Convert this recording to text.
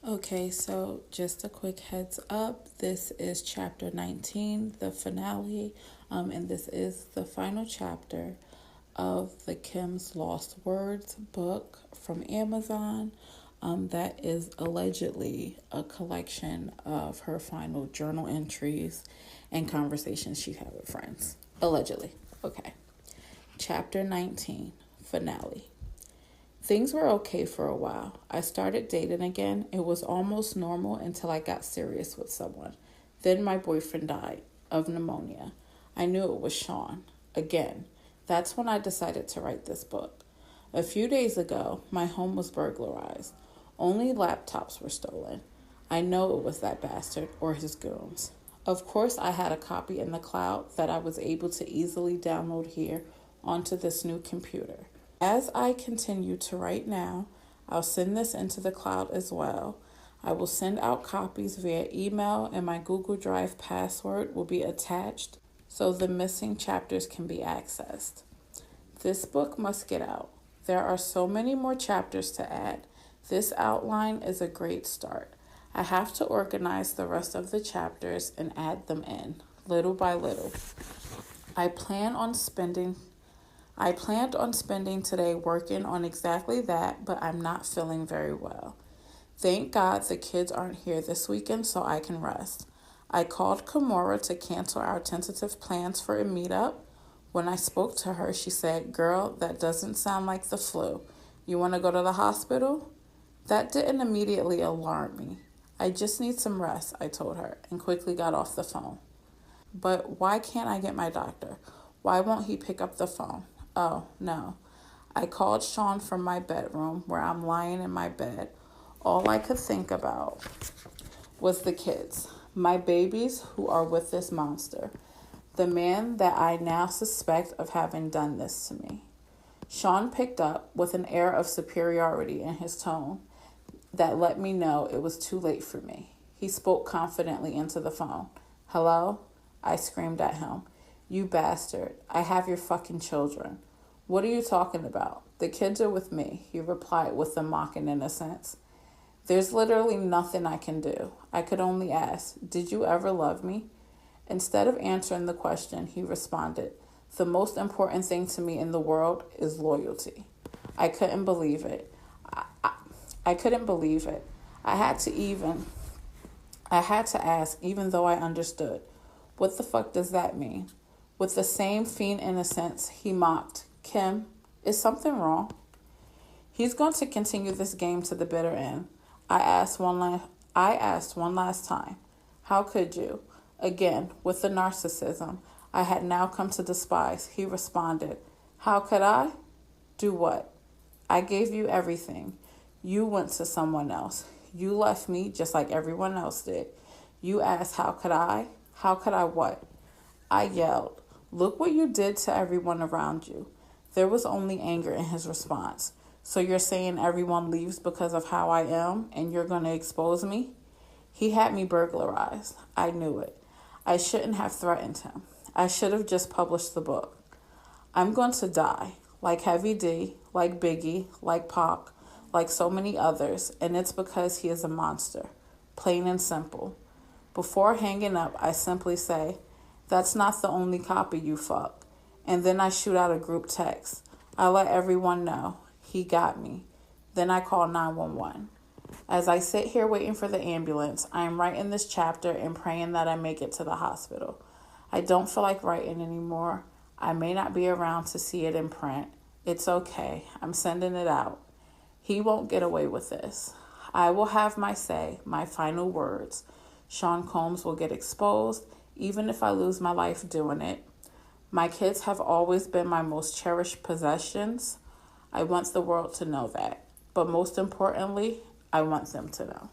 Okay, so just a quick heads up. This is chapter 19, the finale, and this is the final chapter of the Kim's Lost Words book from Amazon. That is allegedly a collection of her final journal entries and conversations she had with friends. Allegedly. Okay. Chapter 19, finale. Things were okay for a while. I started dating again. It was almost normal until I got serious with someone. Then my boyfriend died of pneumonia. I knew it was Sean. Again. That's when I decided to write this book. A few days ago, my home was burglarized. Only laptops were stolen. I know it was that bastard or his goons. Of course, I had a copy in the cloud that I was able to easily download here onto this new computer. As I continue to write now, I'll send this into the cloud as well. I will send out copies via email, and my Google Drive password will be attached so the missing chapters can be accessed. This book must get out. There are so many more chapters to add. This outline is a great start. I have to organize the rest of the chapters and add them in, little by little. I planned on spending today working on exactly that, but I'm not feeling very well. Thank God the kids aren't here this weekend so I can rest. I called Kimura to cancel our tentative plans for a meetup. When I spoke to her, she said, "Girl, that doesn't sound like the flu. You want to go to the hospital?" That didn't immediately alarm me. I just need some rest, I told her, and quickly got off the phone. But why can't I get my doctor? Why won't he pick up the phone? Oh, no. I called Sean from my bedroom where I'm lying in my bed. All I could think about was the kids, my babies who are with this monster, the man that I now suspect of having done this to me. Sean picked up with an air of superiority in his tone that let me know it was too late for me. He spoke confidently into the phone. "Hello?" I screamed at him. "You bastard. I have your fucking children." "What are you talking about? The kids are with me," he replied with a mocking innocence. "There's literally nothing I can do." I could only ask, "Did you ever love me?" Instead of answering the question, he responded, "The most important thing to me in the world is loyalty." I couldn't believe it. I couldn't believe it. I had to ask, even though I understood. What the fuck does that mean? With the same fiend innocence, he mocked, "Kim, is something wrong?" He's going to continue this game to the bitter end. I asked one last time, "How could you?" Again, with the narcissism I had now come to despise, he responded, "How could I? Do what? I gave you everything. You went to someone else. You left me just like everyone else did. You asked, how could I? How could I what?" I yelled, "Look what you did to everyone around you." There was only anger in his response. "So you're saying everyone leaves because of how I am, and you're going to expose me?" He had me burglarized. I knew it. I shouldn't have threatened him. I should have just published the book. I'm going to die, like Heavy D, like Biggie, like Pac, like so many others, and it's because he is a monster. Plain and simple. Before hanging up, I simply say, "That's not the only copy, you fuck." And then I shoot out a group text. I let everyone know. He got me. Then I call 911. As I sit here waiting for the ambulance, I am writing this chapter and praying that I make it to the hospital. I don't feel like writing anymore. I may not be around to see it in print. It's okay. I'm sending it out. He won't get away with this. I will have my say, my final words. Sean Combs will get exposed, even if I lose my life doing it. My kids have always been my most cherished possessions. I want the world to know that. But most importantly, I want them to know.